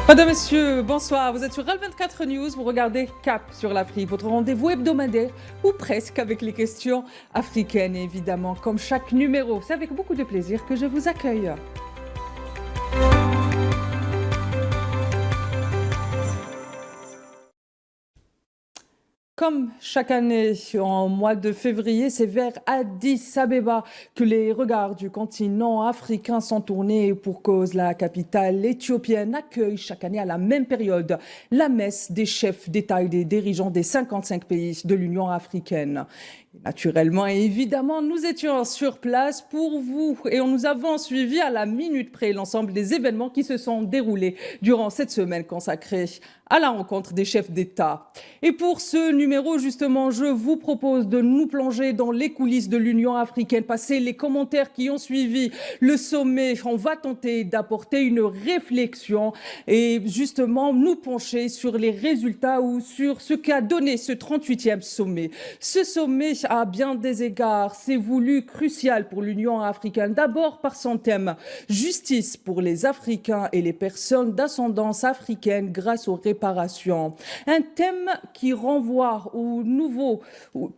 Madame, Messieurs, bonsoir. Vous êtes sur RAL24 News, vous regardez Cap sur l'Afrique, votre rendez-vous hebdomadaire, ou presque, avec les questions africaines, évidemment. Comme chaque numéro, c'est avec beaucoup de plaisir que je vous accueille. Comme chaque année, en mois de février, c'est vers Addis Abeba que les regards du continent africain sont tournés pour cause la capitale éthiopienne accueille chaque année à la même période la messe des chefs d'État et des dirigeants des 55 pays de l'Union africaine. Naturellement et évidemment, nous étions sur place pour vous et nous avons suivi à la minute près l'ensemble des événements qui se sont déroulés durant cette semaine consacrée à la rencontre des chefs d'État. Et pour ce numéro, justement, je vous propose de nous plonger dans les coulisses de l'Union africaine, passer les commentaires qui ont suivi le sommet. On va tenter d'apporter une réflexion et justement nous pencher sur les résultats ou sur ce qu'a donné ce 38e sommet. Ce sommet, à bien des égards, s'est voulu crucial pour l'Union africaine. D'abord par son thème « Justice pour les Africains et les personnes d'ascendance africaine grâce aux réparations ». Un thème qui renvoie au nouveau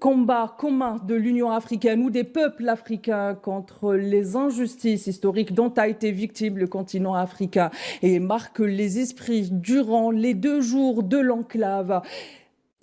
combat commun de l'Union africaine ou des peuples africains contre les injustices historiques dont a été victime le continent africain et marque les esprits durant les 2 jours de l'enclave.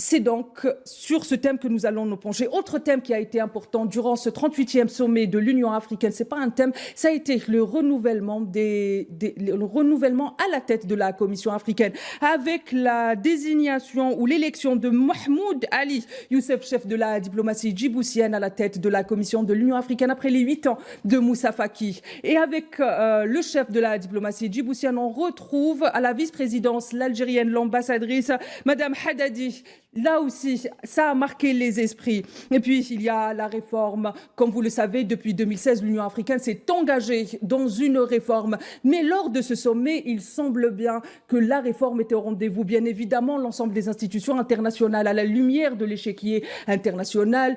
C'est donc sur ce thème que nous allons nous pencher. Autre thème qui a été important durant ce 38e sommet de l'Union africaine, c'est pas un thème, ça a été le renouvellement le renouvellement à la tête de la Commission africaine, avec la désignation ou l'élection de Mahmoud Ali Youssef, chef de la diplomatie djiboutienne, à la tête de la Commission de l'Union africaine après les 8 ans de Moussa Faki. Et avec le chef de la diplomatie djiboutienne, on retrouve à la vice-présidence l'Algérienne, l'ambassadrice Madame Haddadi. Là aussi, ça a marqué les esprits. Et puis, il y a la réforme. Comme vous le savez, depuis 2016, l'Union africaine s'est engagée dans une réforme. Mais lors de ce sommet, il semble bien que la réforme était au rendez-vous. Bien évidemment, l'ensemble des institutions internationales, à la lumière de l'échiquier international,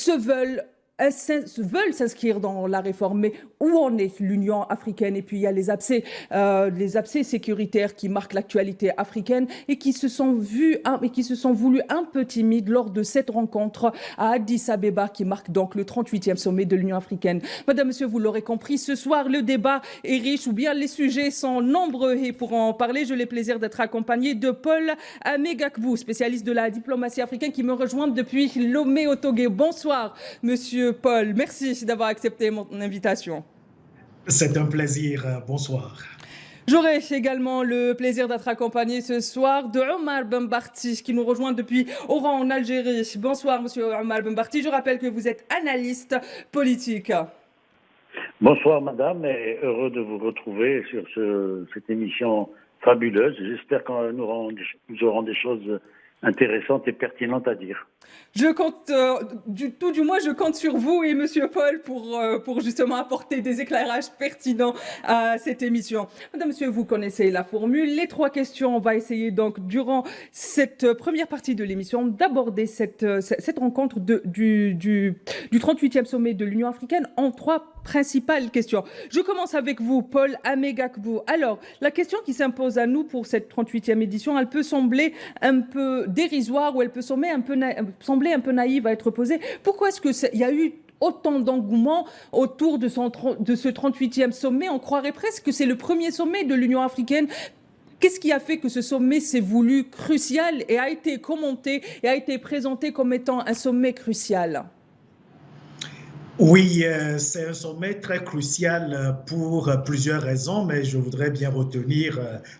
veulent s'inscrire dans la réforme, mais où en est l'Union africaine? Et puis il y a les abcès sécuritaires qui marquent l'actualité africaine et qui se sont voulus un peu timides lors de cette rencontre à Addis Abeba qui marque donc le 38e sommet de l'Union africaine. Madame, Monsieur, vous l'aurez compris, ce soir le débat est riche ou bien les sujets sont nombreux et pour en parler, j'ai le plaisir d'être accompagné de Paul Amegakbou, spécialiste de la diplomatie africaine qui me rejoint depuis Lomé au Togo. Bonsoir, Monsieur Paul, merci d'avoir accepté mon invitation. C'est un plaisir. Bonsoir. J'aurai également le plaisir d'être accompagné ce soir de Omar Benbarti qui nous rejoint depuis Oran en Algérie. Bonsoir Monsieur Omar Benbarti, je rappelle que vous êtes analyste politique. Bonsoir Madame et heureux de vous retrouver sur cette émission fabuleuse. J'espère que nous aurons des choses intéressantes et pertinentes à dire. Je compte, du moins, je compte sur vous et Monsieur Paul pour justement apporter des éclairages pertinents à cette émission. Madame, Monsieur, vous connaissez la formule. Les 3 questions, on va essayer donc, durant cette première partie de l'émission, d'aborder cette rencontre du 38e sommet de l'Union africaine en 3 principales questions. Je commence avec vous, Paul Amegakbou. Alors, la question qui s'impose à nous pour cette 38e édition, elle peut sembler un peu dérisoire ou elle peut sembler un peu naïve à être posée. Pourquoi est-ce qu'il y a eu autant d'engouement autour de ce 38e sommet? On croirait presque que c'est le premier sommet de l'Union africaine. Qu'est-ce qui a fait que ce sommet s'est voulu crucial et a été commenté et a été présenté comme étant un sommet crucial? Oui, c'est un sommet très crucial pour plusieurs raisons, mais je voudrais bien retenir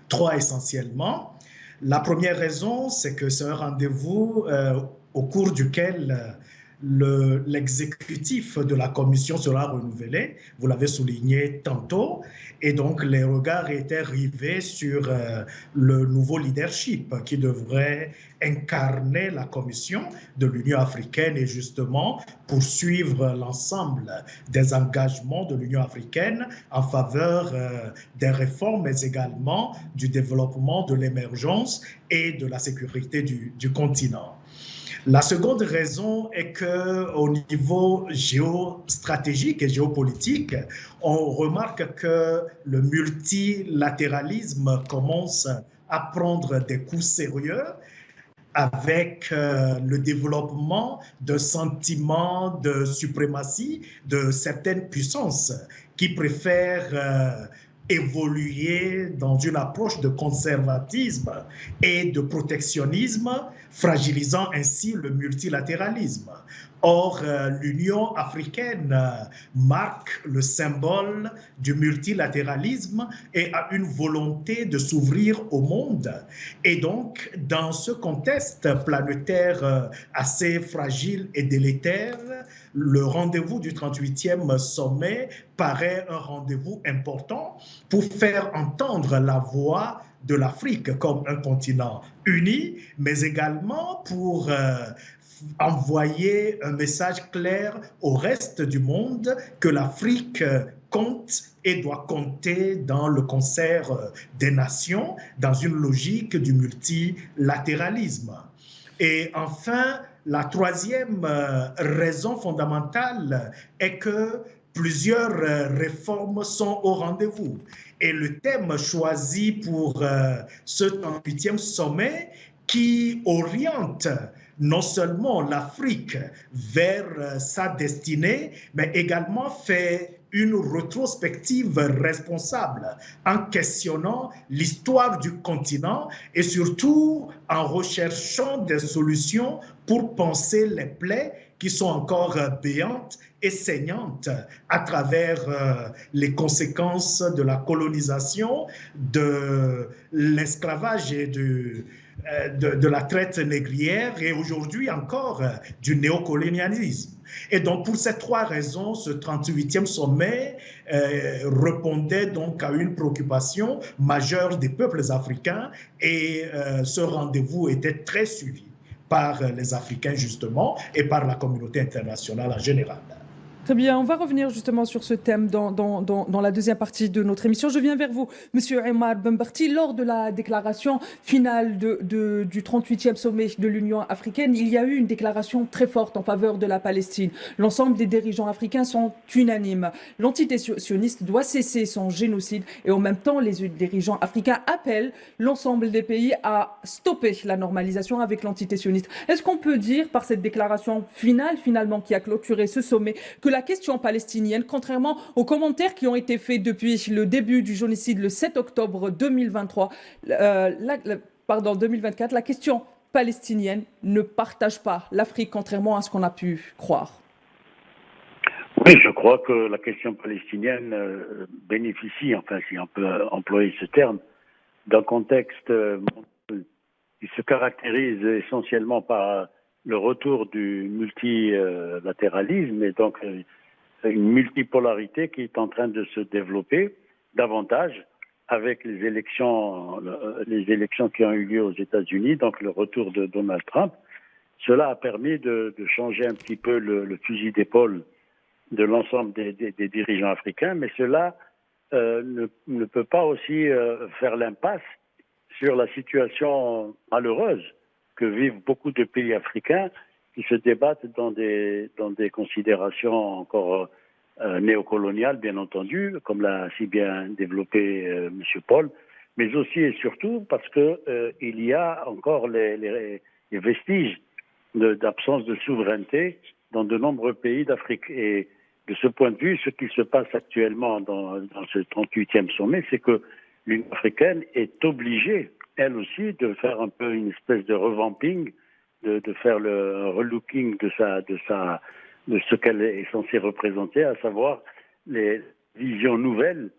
3 essentiellement. La première raison, c'est que c'est un rendez-vous au cours duquel l'exécutif de la commission sera renouvelé, vous l'avez souligné tantôt, et donc les regards étaient rivés sur le nouveau leadership qui devrait incarner la commission de l'Union africaine et justement poursuivre l'ensemble des engagements de l'Union africaine en faveur des réformes, mais également du développement, de l'émergence et de la sécurité du continent. La seconde raison est qu'au niveau géostratégique et géopolitique, on remarque que le multilatéralisme commence à prendre des coups sérieux avec le développement d'un sentiment de suprématie de certaines puissances qui préfèrent évoluer dans une approche de conservatisme et de protectionnisme, fragilisant ainsi le multilatéralisme. Or, l'Union africaine marque le symbole du multilatéralisme et a une volonté de s'ouvrir au monde. Et donc, dans ce contexte planétaire assez fragile et délétère, le rendez-vous du 38e sommet paraît un rendez-vous important pour faire entendre la voix de l'Afrique comme un continent uni, mais également pour envoyer un message clair au reste du monde que l'Afrique compte et doit compter dans le concert des nations, dans une logique du multilatéralisme. Et enfin, la troisième raison fondamentale est que plusieurs réformes sont au rendez-vous. Et le thème choisi pour ce 38e sommet qui oriente non seulement l'Afrique vers sa destinée, mais également fait une rétrospective responsable en questionnant l'histoire du continent et surtout en recherchant des solutions pour penser les plaies qui sont encore béantes et saignantes à travers les conséquences de la colonisation, de l'esclavage et de la traite négrière et aujourd'hui encore du néocolonialisme. Et donc, pour ces trois raisons, ce 38e sommet répondait donc à une préoccupation majeure des peuples africains et ce rendez-vous était très suivi par les Africains justement et par la communauté internationale en général. Très bien, on va revenir justement sur ce thème dans la deuxième partie de notre émission. Je viens vers vous, Monsieur Ammar Benbarti. Lors de la déclaration finale du 38e sommet de l'Union africaine, il y a eu une déclaration très forte en faveur de la Palestine. L'ensemble des dirigeants africains sont unanimes. L'entité sioniste doit cesser son génocide et en même temps, les dirigeants africains appellent l'ensemble des pays à stopper la normalisation avec l'entité sioniste. Est-ce qu'on peut dire par cette déclaration finale, finalement, qui a clôturé ce sommet, que la question palestinienne, contrairement aux commentaires qui ont été faits depuis le début du génocide le 7 octobre 2023, 2024, la question palestinienne ne partage pas l'Afrique, contrairement à ce qu'on a pu croire? Oui, je crois que la question palestinienne bénéficie, enfin si on peut employer ce terme, d'un contexte qui se caractérise essentiellement par le retour du multilatéralisme et donc une multipolarité qui est en train de se développer davantage avec les élections qui ont eu lieu aux États-Unis, donc le retour de Donald Trump. Cela a permis de changer un petit peu le fusil d'épaule de l'ensemble des dirigeants africains, mais cela ne peut pas aussi faire l'impasse sur la situation malheureuse que vivent beaucoup de pays africains qui se débattent dans des considérations encore néocoloniales, bien entendu, comme l'a si bien développé M. Paul, mais aussi et surtout parce que il y a encore les vestiges d'absence de souveraineté dans de nombreux pays d'Afrique. Et de ce point de vue, ce qui se passe actuellement dans ce 38e sommet, c'est que l'Union africaine est obligée, elle aussi, de faire un peu une espèce de revamping, de faire le relooking de ce qu'elle est censée représenter, à savoir les visions nouvelles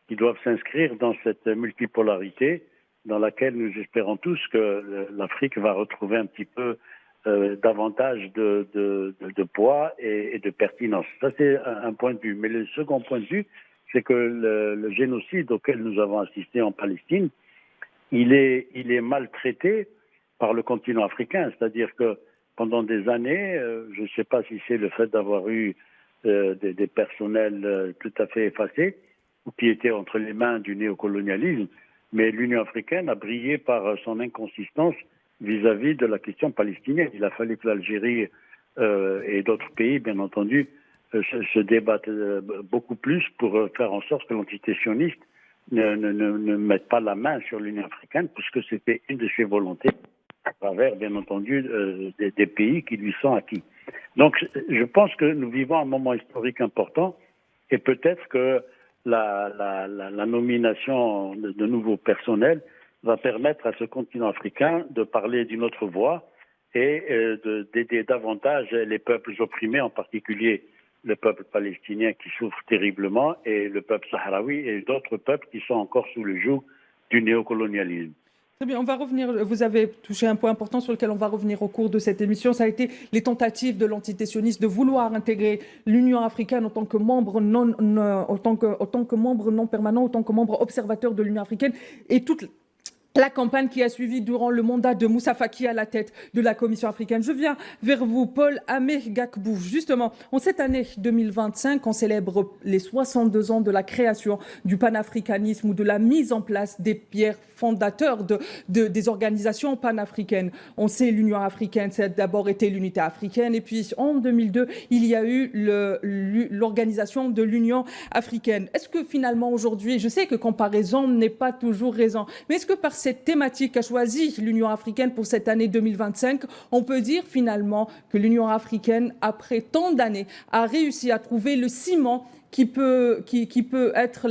qui doivent s'inscrire dans cette multipolarité dans laquelle nous espérons tous que l'Afrique va retrouver un petit peu davantage de poids et de pertinence. Ça, c'est un point de vue. Mais le second point de vue, c'est que le génocide auquel nous avons assisté en Palestine, il est maltraité par le continent africain. C'est-à-dire que pendant des années, je ne sais pas si c'est le fait d'avoir eu des personnels tout à fait effacés ou qui étaient entre les mains du néocolonialisme, mais l'Union africaine a brillé par son inconsistance vis-à-vis de la question palestinienne. Il a fallu que l'Algérie et d'autres pays, bien entendu, se débattent beaucoup plus pour faire en sorte que l'entité sioniste ne mette pas la main sur l'Union africaine, puisque c'était une de ses volontés, à travers, bien entendu, des pays qui lui sont acquis. Donc, je pense que nous vivons un moment historique important, et peut-être que la nomination de nouveaux personnels va permettre à ce continent africain de parler d'une autre voix et d'aider davantage les peuples opprimés, en particulier le peuple palestinien qui souffre terriblement et le peuple sahraoui et d'autres peuples qui sont encore sous le joug du néocolonialisme. Très bien, on va revenir. Vous avez touché un point important sur lequel on va revenir au cours de cette émission. Ça a été les tentatives de l'entité sioniste de vouloir intégrer l'Union africaine en tant que membre membre non permanent, en tant que membre observateur de l'Union africaine, et toute la campagne qui a suivi durant le mandat de Moussa Faki à la tête de la Commission africaine. Je viens vers vous, Paul Amé Gakbou. Justement, en cette année 2025, on célèbre les 62 ans de la création du panafricanisme ou de la mise en place des pierres fondateurs des organisations panafricaines. On sait l'Union africaine, ça a d'abord été l'unité africaine, et puis en 2002, il y a eu l'organisation de l'Union africaine. Est-ce que finalement aujourd'hui, je sais que comparaison n'est pas toujours raison, mais est-ce que par cette thématique qu'a choisie l'Union africaine pour cette année 2025, on peut dire finalement que l'Union africaine, après tant d'années, a réussi à trouver le ciment qui peut être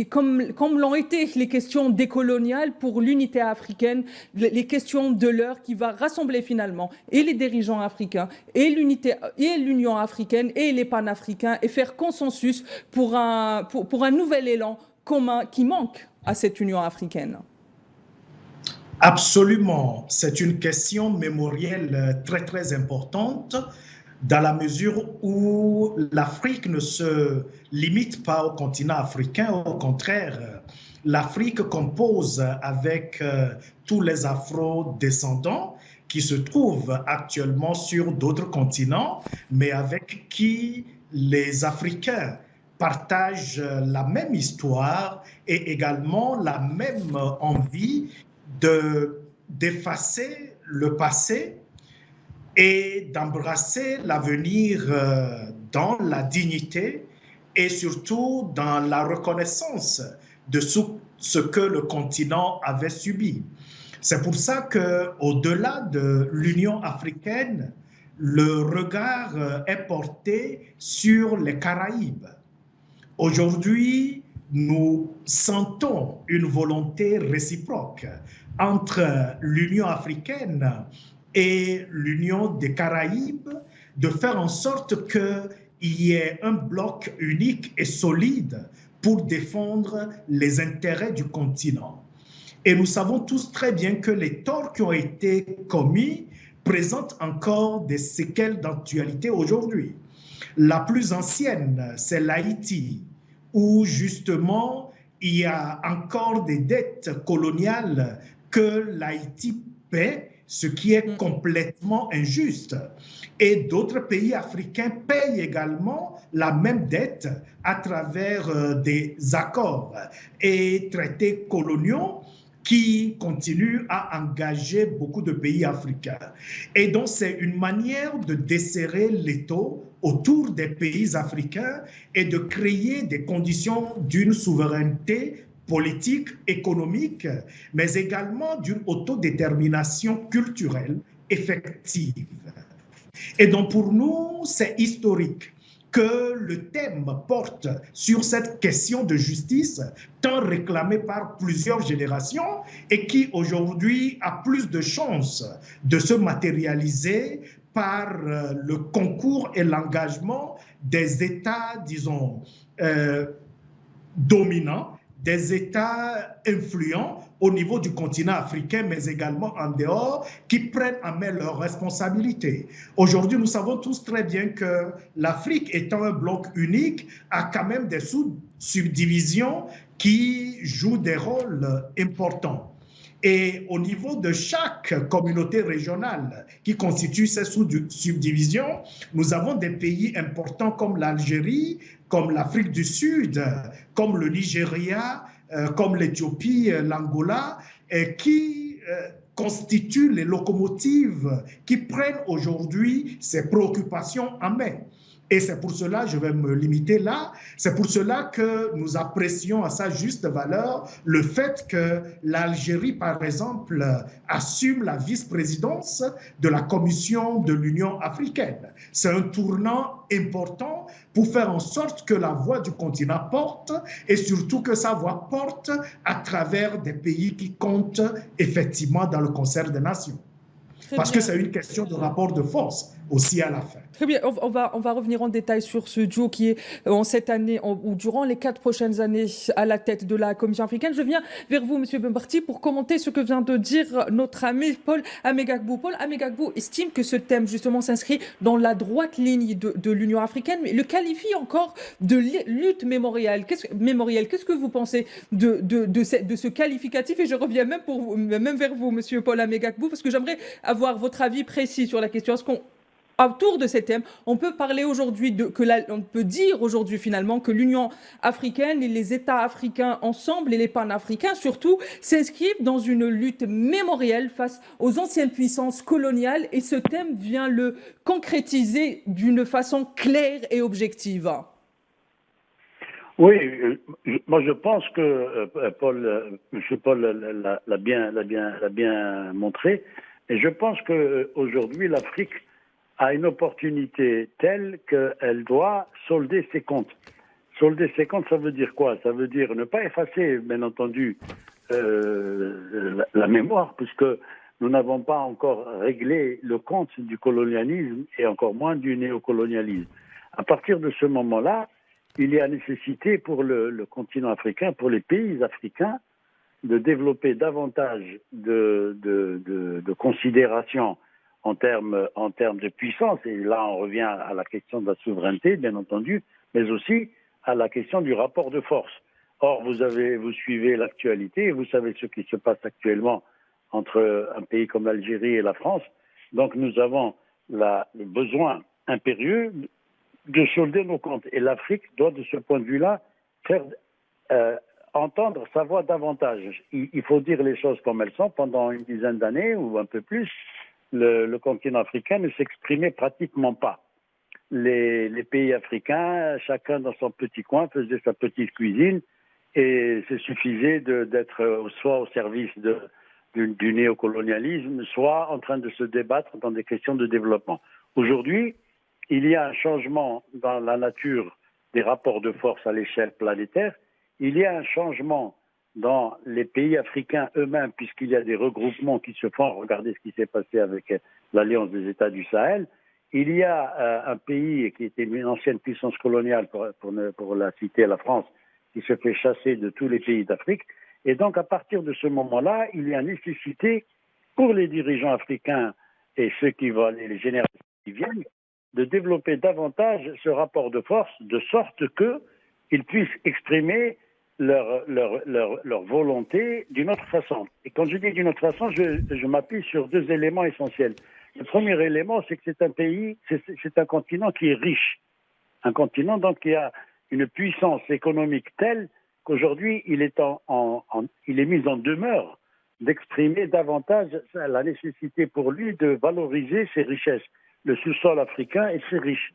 comme l'ont été les questions décoloniales pour l'unité africaine, les questions de l'heure qui va rassembler finalement et les dirigeants africains et l'Union africaine et les panafricains et faire consensus pour un nouvel élan commun qui manque à cette Union africaine? Absolument. C'est une question mémorielle très, très importante dans la mesure où l'Afrique ne se limite pas au continent africain. Au contraire, l'Afrique compose avec tous les afro-descendants qui se trouvent actuellement sur d'autres continents, mais avec qui les Africains partagent la même histoire et également la même envie d'effacer le passé et d'embrasser l'avenir dans la dignité et surtout dans la reconnaissance de ce que le continent avait subi. C'est pour ça qu'au-delà de l'Union africaine, le regard est porté sur les Caraïbes. Aujourd'hui, nous sentons une volonté réciproque entre l'Union africaine et l'Union des Caraïbes de faire en sorte qu'il y ait un bloc unique et solide pour défendre les intérêts du continent. Et nous savons tous très bien que les torts qui ont été commis présentent encore des séquelles d'actualité aujourd'hui. La plus ancienne, c'est l'Haïti, où justement il y a encore des dettes coloniales que l'Haïti paie, ce qui est complètement injuste. Et d'autres pays africains payent également la même dette à travers des accords et traités coloniaux qui continuent à engager beaucoup de pays africains. Et donc, c'est une manière de desserrer l'étau autour des pays africains et de créer des conditions d'une souveraineté politique, économique, mais également d'une autodétermination culturelle effective. Et donc, pour nous, c'est historique que le thème porte sur cette question de justice tant réclamée par plusieurs générations et qui aujourd'hui a plus de chances de se matérialiser par le concours et l'engagement des États, disons, dominants, des États influents au niveau du continent africain, mais également en dehors, qui prennent en main leurs responsabilités. Aujourd'hui, nous savons tous très bien que l'Afrique, étant un bloc unique, a quand même des subdivisions qui jouent des rôles importants. Et au niveau de chaque communauté régionale qui constitue ces subdivisions, nous avons des pays importants comme l'Algérie, comme l'Afrique du Sud, comme le Nigeria, comme l'Éthiopie, l'Angola, qui constituent les locomotives qui prennent aujourd'hui ces préoccupations en main. Et c'est pour cela, je vais me limiter là, c'est pour cela que nous apprécions à sa juste valeur le fait que l'Algérie, par exemple, assume la vice-présidence de la Commission de l'Union africaine. C'est un tournant important pour faire en sorte que la voix du continent porte et surtout que sa voix porte à travers des pays qui comptent effectivement dans le concert des nations. Parce que c'est une question de rapport de force aussi à la fin. Très bien, on va revenir en détail sur ce duo qui est en cette année ou durant les 4 prochaines années à la tête de la Commission africaine. Je viens vers vous, Monsieur Benbarti, pour commenter ce que vient de dire notre ami Paul Amegagbou. Paul Amegagbou estime que ce thème justement s'inscrit dans la droite ligne de l'Union africaine, mais le qualifie encore de lutte mémorielle. Qu'est-ce que vous pensez de ce qualificatif? Et je reviens même vers vous, Monsieur Paul Amegagbou, parce que j'aimerais avoir votre avis précis sur la question. Est-ce qu'on autour de ces thèmes, on peut parler aujourd'hui on peut dire aujourd'hui finalement que l'Union africaine et les États africains ensemble et les panafricains surtout s'inscrivent dans une lutte mémorielle face aux anciennes puissances coloniales et ce thème vient le concrétiser d'une façon claire et objective. Oui, moi je pense que M. Paul l'a bien montré, et je pense qu'aujourd'hui l'Afrique a une opportunité telle qu'elle doit solder ses comptes. Solder ses comptes, ça veut dire quoi? Ça veut dire ne pas effacer, bien entendu, la mémoire, puisque nous n'avons pas encore réglé le compte du colonialisme et encore moins du néocolonialisme. À partir de ce moment-là, il y a nécessité pour le continent africain, pour les pays africains, de développer davantage de considération en termes de puissance, et là on revient à la question de la souveraineté, bien entendu, mais aussi à la question du rapport de force. Or, vous suivez l'actualité, vous savez ce qui se passe actuellement entre un pays comme l'Algérie et la France, donc nous avons le besoin impérieux de solder nos comptes, et l'Afrique doit de ce point de vue-là faire entendre sa voix davantage. Il faut dire les choses comme elles sont. Pendant une dizaine d'années ou un peu plus, le continent africain ne s'exprimait pratiquement pas. Les pays africains, chacun dans son petit coin, faisait sa petite cuisine et c'est suffisait d'être soit au service du néocolonialisme, soit en train de se débattre dans des questions de développement. Aujourd'hui, il y a un changement dans la nature des rapports de force à l'échelle planétaire. Il y a un changement dans les pays africains eux-mêmes, puisqu'il y a des regroupements qui se font. Regardez ce qui s'est passé avec l'Alliance des États du Sahel. Il y a un pays qui était une ancienne puissance coloniale, pour la citer, la France, qui se fait chasser de tous les pays d'Afrique. Et donc, à partir de ce moment-là, il y a nécessité pour les dirigeants africains et ceux qui vont, les générations qui viennent, de développer davantage ce rapport de force, de sorte qu'ils puissent exprimer leur volonté d'une autre façon. Et quand je dis d'une autre façon, je m'appuie sur 2 éléments essentiels. Le premier élément, c'est que c'est un pays, c'est un continent qui est riche. Un continent donc qui a une puissance économique telle qu'aujourd'hui, il est mis en demeure d'exprimer davantage la nécessité pour lui de valoriser ses richesses. Le sous-sol africain est très riche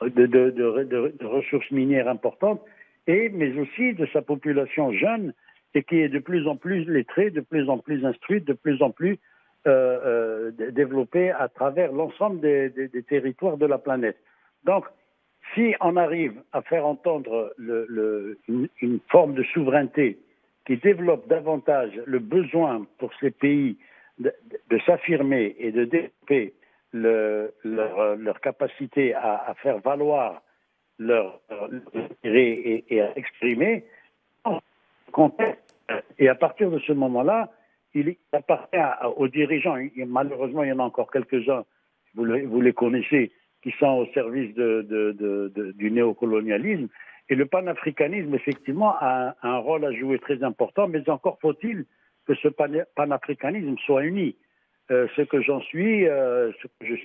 de ressources minières importantes, mais aussi de sa population jeune et qui est de plus en plus lettrée, de plus en plus instruite, de plus en plus développée à travers l'ensemble des territoires de la planète. Donc, si on arrive à faire entendre une forme de souveraineté qui développe davantage le besoin pour ces pays de s'affirmer et de développer leur capacité à faire valoir leur intérêt et à exprimer, et à partir de ce moment-là, il appartient aux dirigeants, malheureusement il y en a encore quelques-uns, vous les connaissez, qui sont au service du néocolonialisme, et le panafricanisme effectivement a un rôle à jouer très important, mais encore faut-il que ce panafricanisme soit uni. Ce que j'en suis, ce que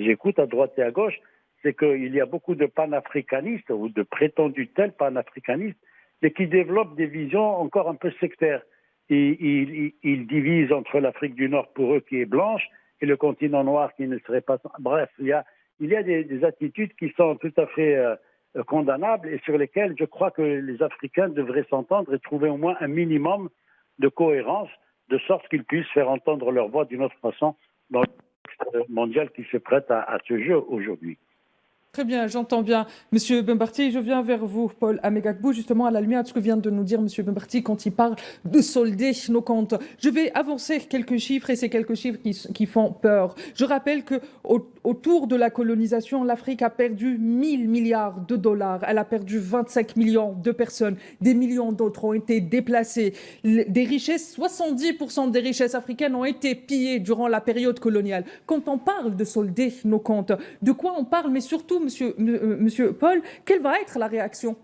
j'écoute à droite et à gauche, c'est qu'il y a beaucoup de panafricanistes ou de prétendus tels panafricanistes, mais qui développent des visions encore un peu sectaires. ils divisent entre l'Afrique du Nord pour eux qui est blanche et le continent noir qui ne serait pas... Bref, il y a des attitudes qui sont tout à fait condamnables et sur lesquelles je crois que les Africains devraient s'entendre et trouver au moins un minimum de cohérence, de sorte qu'ils puissent faire entendre leur voix d'une autre façon dans le contexte mondial qui se prête à ce jeu aujourd'hui. Très bien, j'entends bien. Monsieur Bembarti, je viens vers vous, Paul Amegagbou, justement à la lumière de ce que vient de nous dire Monsieur Bembarti quand il parle de solder nos comptes. Je vais avancer quelques chiffres et c'est quelques chiffres qui font peur. Je rappelle que autour de la colonisation, l'Afrique a perdu 1000 milliards de dollars. Elle a perdu 25 millions de personnes. Des millions d'autres ont été déplacés. Des richesses, 70% des richesses africaines ont été pillées durant la période coloniale. Quand on parle de solder nos comptes, de quoi on parle? Mais surtout, Monsieur Paul, quelle va être la réaction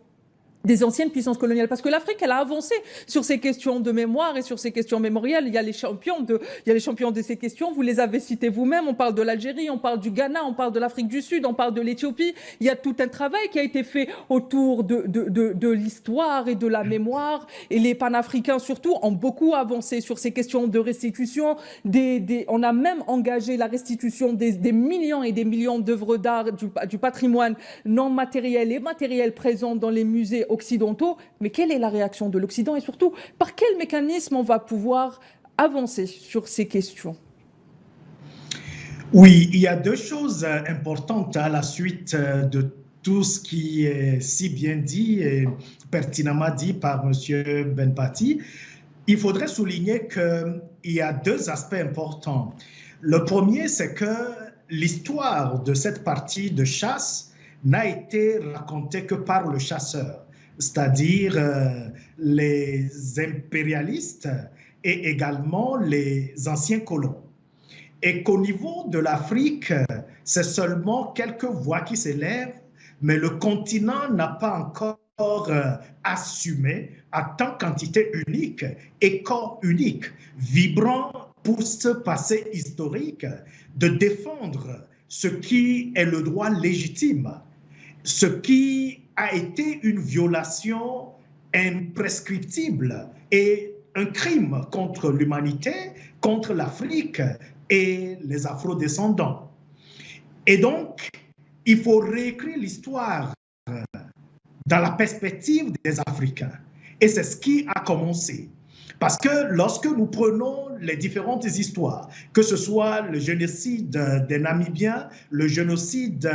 des anciennes puissances coloniales? Parce que l'Afrique, elle a avancé sur ces questions de mémoire et sur ces questions mémorielles. Il y a les champions de ces questions. Vous les avez cités vous-même. On parle de l'Algérie, on parle du Ghana, on parle de l'Afrique du Sud, on parle de l'Éthiopie. Il y a tout un travail qui a été fait autour de l'histoire et de la mémoire. Et les panafricains, surtout, ont beaucoup avancé sur ces questions de restitution. On a même engagé la restitution des millions et des millions d'œuvres d'art, du patrimoine non matériel et matériel présent dans les musées occidentaux. Mais quelle est la réaction de l'Occident et surtout, par quel mécanisme on va pouvoir avancer sur ces questions? Oui, il y a deux choses importantes à la suite de tout ce qui est si bien dit et pertinemment dit par M. Benpati. Il faudrait souligner qu'il y a deux aspects importants. Le premier, c'est que l'histoire de cette partie de chasse n'a été racontée que par le chasseur, c'est-à-dire les impérialistes et également les anciens colons. Et qu'au niveau de l'Afrique, c'est seulement quelques voix qui s'élèvent, mais le continent n'a pas encore assumé à tant quantité unique et corps unique, vibrant pour ce passé historique, de défendre ce qui est le droit légitime, ce qui a été une violation imprescriptible et un crime contre l'humanité, contre l'Afrique et les afro-descendants. Et donc, il faut réécrire l'histoire dans la perspective des Africains. Et c'est ce qui a commencé. Parce que lorsque nous prenons les différentes histoires, que ce soit le génocide des Namibiens, le génocide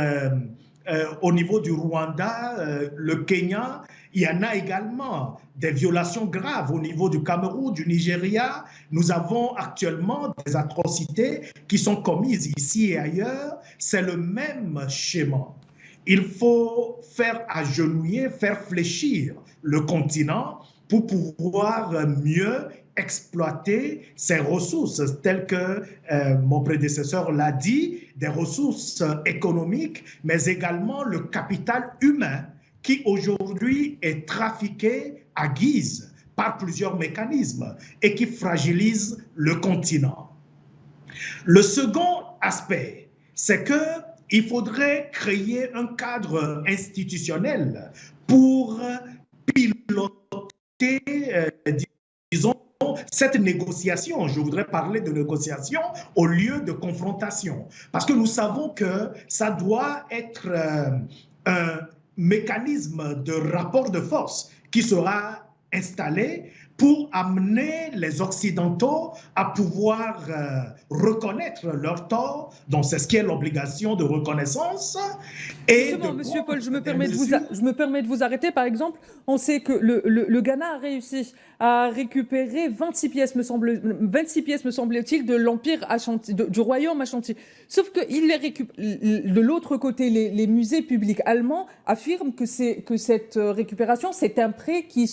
au niveau du Rwanda, le Kenya, il y en a également des violations graves au niveau du Cameroun, du Nigeria. Nous avons actuellement des atrocités qui sont commises ici et ailleurs. C'est le même schéma. Il faut faire agenouiller, faire fléchir le continent pour pouvoir mieux exploiter ses ressources, telles que mon prédécesseur l'a dit, des ressources économiques, mais également le capital humain qui aujourd'hui est trafiqué à guise par plusieurs mécanismes et qui fragilise le continent. Le second aspect, c'est qu'il faudrait créer un cadre institutionnel pour piloter, disons, cette négociation. Je voudrais parler de négociation au lieu de confrontation. Parce que nous savons que ça doit être un mécanisme de rapport de force qui sera installé pour amener les Occidentaux à pouvoir reconnaître leur tort. Donc, c'est ce qui est l'obligation de reconnaissance. Et justement, Monsieur Paul, je me permets de vous arrêter. Par exemple, on sait que le Ghana a réussi à récupérer 26 pièces, me semble-t-il, de l'Empire Ashanti, du royaume Ashanti. Sauf que de l'autre côté, les musées publics allemands affirment que cette récupération, c'est un prêt qui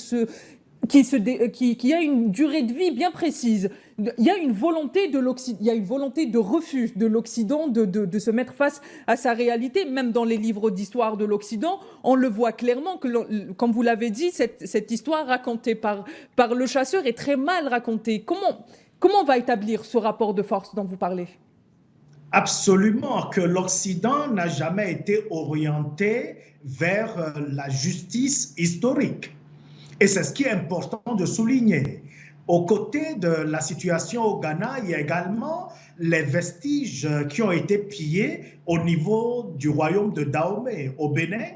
a une durée de vie bien précise. Il y a une volonté de refus de l'Occident de se mettre face à sa réalité. Même dans les livres d'histoire de l'Occident, on le voit clairement que, comme vous l'avez dit, cette histoire racontée par le chasseur est très mal racontée. Comment on va établir ce rapport de force dont vous parlez? Absolument, que l'Occident n'a jamais été orienté vers la justice historique. Et c'est ce qui est important de souligner. Aux côtés de la situation au Ghana, il y a également les vestiges qui ont été pillés au niveau du royaume de Dahomey, au Bénin,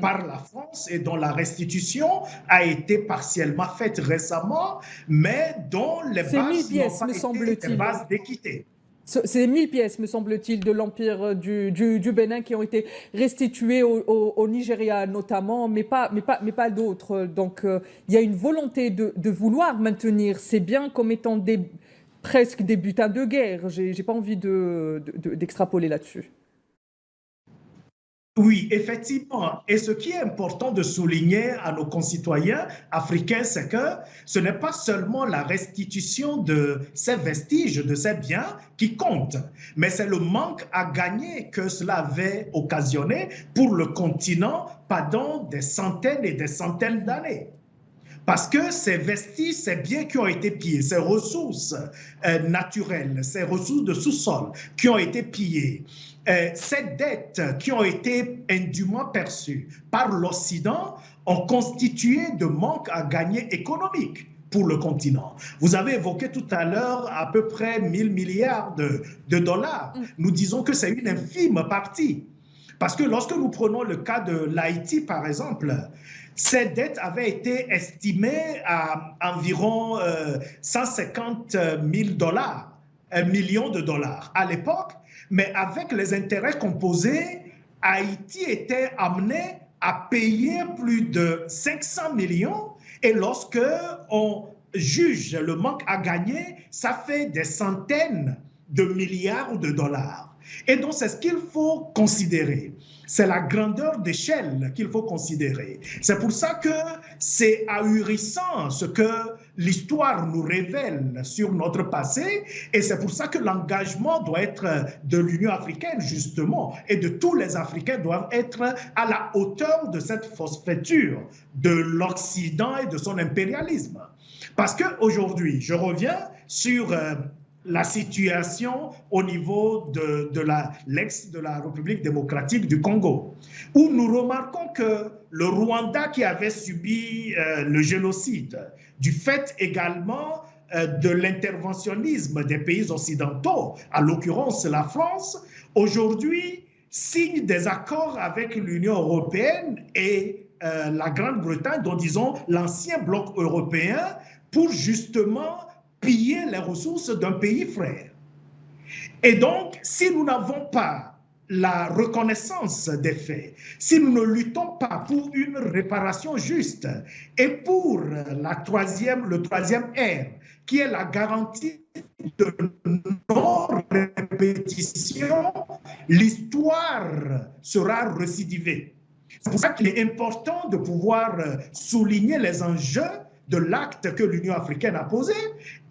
par la France et dont la restitution a été partiellement faite récemment, mais dont les C'est 1000 bases n'ont pièces, pas me été des semble-t-il. bases d'équité. C'est 1000 pièces, me semble-t-il, de l'Empire du Bénin qui ont été restituées au Nigeria notamment, mais pas d'autres. Donc, il y a une volonté de vouloir maintenir ces biens comme étant presque des butins de guerre. J'ai pas envie d'extrapoler là-dessus. Oui, effectivement. Et ce qui est important de souligner à nos concitoyens africains, c'est que ce n'est pas seulement la restitution de ces vestiges, de ces biens qui compte, mais c'est le manque à gagner que cela avait occasionné pour le continent pendant des centaines et des centaines d'années. Parce que ces vestiges, ces biens qui ont été pillés, ces ressources naturelles, ces ressources de sous-sol qui ont été pillées, ces dettes qui ont été indûment perçues par l'Occident ont constitué de manque à gagner économique pour le continent. Vous avez évoqué tout à l'heure à peu près 1000 milliards de dollars. Nous disons que c'est une infime partie. Parce que lorsque nous prenons le cas de l'Haïti, par exemple, ces dettes avaient été estimées à environ 150 000 dollars, 1 million de dollars à l'époque, mais avec les intérêts composés, Haïti était amené à payer plus de 500 millions et lorsque on juge le manque à gagner, ça fait des centaines de milliards de dollars. Et donc, c'est ce qu'il faut considérer. C'est la grandeur d'échelle qu'il faut considérer. C'est pour ça que c'est ahurissant ce que l'histoire nous révèle sur notre passé et c'est pour ça que l'engagement doit être de l'Union africaine, justement, et de tous les Africains doivent être à la hauteur de cette forfaiture de l'Occident et de son impérialisme. Parce qu'aujourd'hui, je reviens sur la situation au niveau de la République démocratique du Congo, où nous remarquons que le Rwanda qui avait subi le génocide, du fait également de l'interventionnisme des pays occidentaux, à l'occurrence la France, aujourd'hui signe des accords avec l'Union européenne et la Grande-Bretagne, dont disons l'ancien bloc européen, pour justement piller les ressources d'un pays frère. Et donc, si nous n'avons pas la reconnaissance des faits, si nous ne luttons pas pour une réparation juste et pour le troisième R, qui est la garantie de non-répétition, l'histoire sera récidivée. C'est pour ça qu'il est important de pouvoir souligner les enjeux de l'acte que l'Union africaine a posé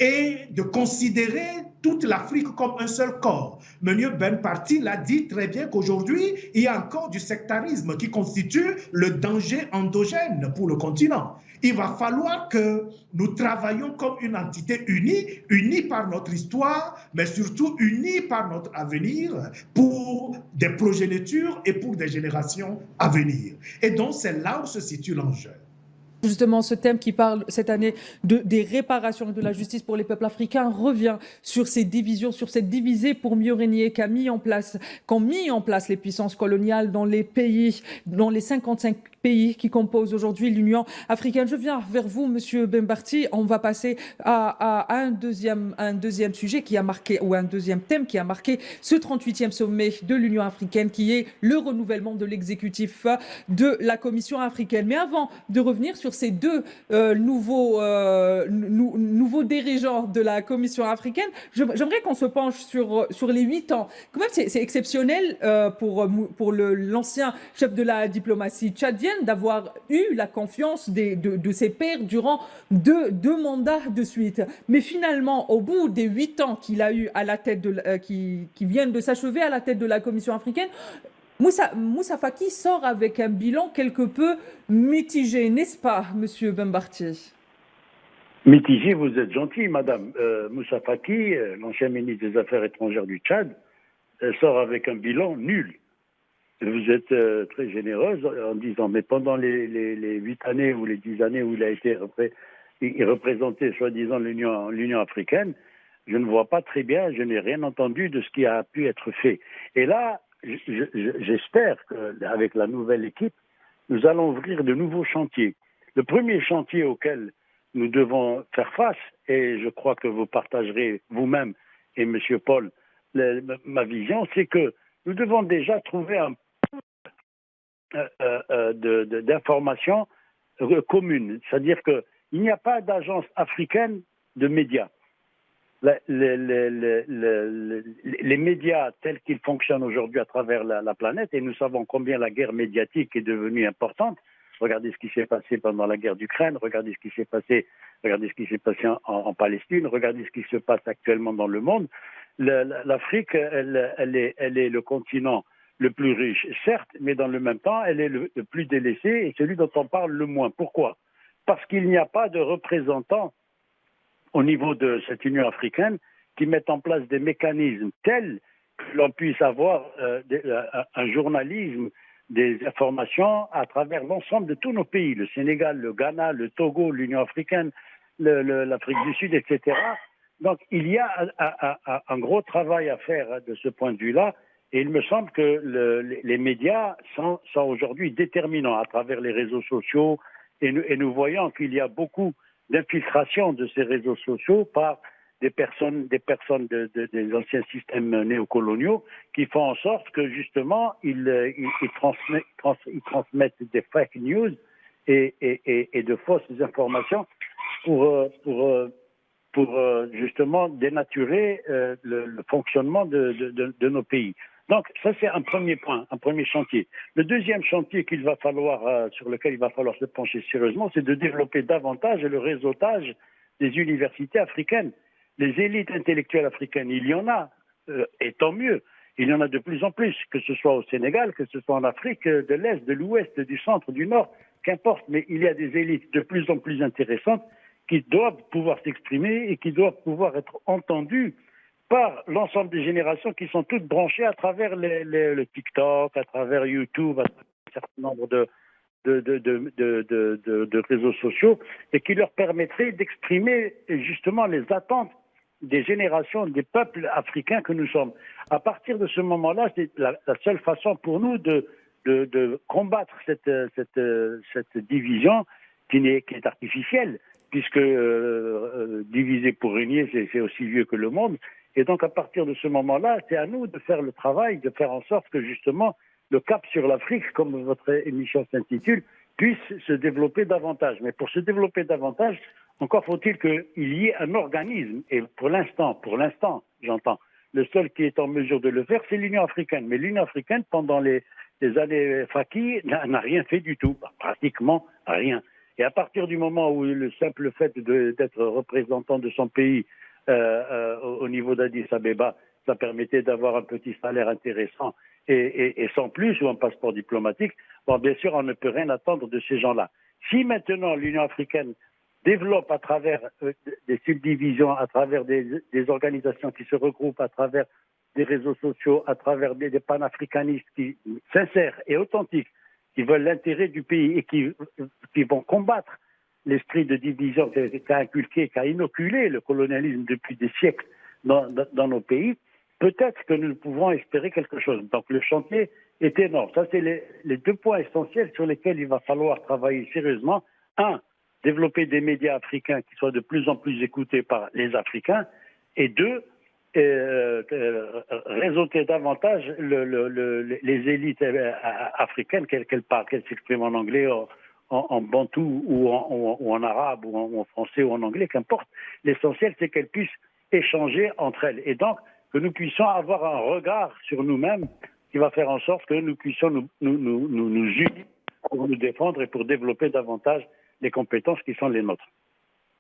et de considérer toute l'Afrique comme un seul corps. Monsieur Ben Parti l'a dit très bien qu'aujourd'hui, il y a encore du sectarisme qui constitue le danger endogène pour le continent. Il va falloir que nous travaillions comme une entité unie, unie par notre histoire, mais surtout unie par notre avenir pour des progénitures et pour des générations à venir. Et donc, c'est là où se situe l'enjeu. Justement, ce thème qui parle cette année des réparations et de la justice pour les peuples africains revient sur ces divisions, sur cette divisée pour mieux régner qu'ont mis en place les puissances coloniales dans les pays, dans les 55 pays qui composent aujourd'hui l'Union africaine. Je viens vers vous, Monsieur Bembarti. On va passer à un deuxième sujet qui a marqué, ou un deuxième thème qui a marqué ce 38e sommet de l'Union africaine, qui est le renouvellement de l'exécutif de la Commission africaine. Mais avant de revenir sur ces deux nouveaux dirigeants de la Commission africaine, j'aimerais qu'on se penche sur les 8 ans. Quand même, c'est exceptionnel pour l'ancien chef de la diplomatie tchadienne d'avoir eu la confiance de ses pairs durant deux mandats de suite. Mais finalement, au bout des 8 ans qu'il a eu à la tête qui viennent de s'achever à la tête de la Commission africaine, Moussa Faki sort avec un bilan quelque peu mitigé, n'est-ce pas, Monsieur Bembarti? Mitigé, vous êtes gentil, madame. Moussa Faki, l'ancien ministre des Affaires étrangères du Tchad, sort avec un bilan nul. Vous êtes très généreuse en disant, mais pendant les 8 années ou les 10 années où il a été il représentait soi-disant l'Union africaine. Je ne vois pas très bien, je n'ai rien entendu de ce qui a pu être fait. Et là, j'espère qu'avec la nouvelle équipe, nous allons ouvrir de nouveaux chantiers. Le premier chantier auquel nous devons faire face, et je crois que vous partagerez vous-même et M. Paul ma vision, c'est que nous devons déjà trouver un d'informations communes. C'est-à-dire qu'il n'y a pas d'agence africaine de médias. Les médias tels qu'ils fonctionnent aujourd'hui à travers la planète, et nous savons combien la guerre médiatique est devenue importante. Regardez ce qui s'est passé pendant la guerre d'Ukraine, regardez ce qui s'est passé en Palestine, regardez ce qui se passe actuellement dans le monde. L'Afrique, elle est le continent le plus riche, certes, mais dans le même temps, elle est le plus délaissé et celui dont on parle le moins. Pourquoi? Parce qu'il n'y a pas de représentants au niveau de cette Union africaine qui mettent en place des mécanismes tels que l'on puisse avoir un journalisme, des informations à travers l'ensemble de tous nos pays, le Sénégal, le Ghana, le Togo, l'Union africaine, l'Afrique du Sud, etc. Donc il y a un gros travail à faire de ce point de vue-là, et il me semble que les médias sont aujourd'hui déterminants à travers les réseaux sociaux, et nous voyons qu'il y a beaucoup d'infiltration de ces réseaux sociaux par des personnes des anciens systèmes néocoloniaux qui font en sorte que justement ils transmettent des fake news et de fausses informations pour justement dénaturer le fonctionnement de nos pays. Donc ça c'est un premier point, un premier chantier. Le deuxième chantier sur lequel il va falloir se pencher sérieusement, c'est de développer davantage le réseautage des universités africaines. Les élites intellectuelles africaines, il y en a, et tant mieux. Il y en a de plus en plus, que ce soit au Sénégal, que ce soit en Afrique de l'Est, de l'Ouest, du Centre, du Nord, qu'importe. Mais il y a des élites de plus en plus intéressantes qui doivent pouvoir s'exprimer et qui doivent pouvoir être entendues par l'ensemble des générations qui sont toutes branchées à travers le TikTok, à travers YouTube, à travers un certain nombre de réseaux sociaux, et qui leur permettrait d'exprimer justement les attentes des générations, des peuples africains que nous sommes. À partir de ce moment-là, c'est la seule façon pour nous de combattre cette division qui est artificielle, puisque diviser pour régner, c'est aussi vieux que le monde. Et donc, à partir de ce moment-là, c'est à nous de faire le travail, de faire en sorte que, justement, le cap sur l'Afrique, comme votre émission s'intitule, puisse se développer davantage. Mais pour se développer davantage, encore faut-il qu'il y ait un organisme. Et pour l'instant, j'entends, le seul qui est en mesure de le faire, c'est l'Union africaine. Mais l'Union africaine, pendant les années Faki, n'a rien fait du tout, pratiquement rien. Et à partir du moment où le simple fait d'être représentant de son pays au niveau d'Addis Abeba, ça permettait d'avoir un petit salaire intéressant et sans plus, ou un passeport diplomatique, bon, bien sûr, on ne peut rien attendre de ces gens-là. Si maintenant l'Union africaine développe à travers des subdivisions, à travers des organisations qui se regroupent, à travers des réseaux sociaux, à travers des panafricanistes sincères et authentiques, qui veulent l'intérêt du pays et qui vont combattre l'esprit de division qu'a inculqué, qu'a inoculé le colonialisme depuis des siècles dans nos pays, peut-être que nous pouvons espérer quelque chose. Donc le chantier est énorme. Ça, c'est les deux points essentiels sur lesquels il va falloir travailler sérieusement. Un, développer des médias africains qui soient de plus en plus écoutés par les Africains. Et deux, réseauter davantage les élites africaines, qu'elles parlent, qu'elles s'expriment en anglais, en bantou ou en arabe ou en français ou en anglais, qu'importe. L'essentiel, c'est qu'elles puissent échanger entre elles. Et donc, que nous puissions avoir un regard sur nous-mêmes qui va faire en sorte que nous puissions nous unir pour nous défendre et pour développer davantage les compétences qui sont les nôtres.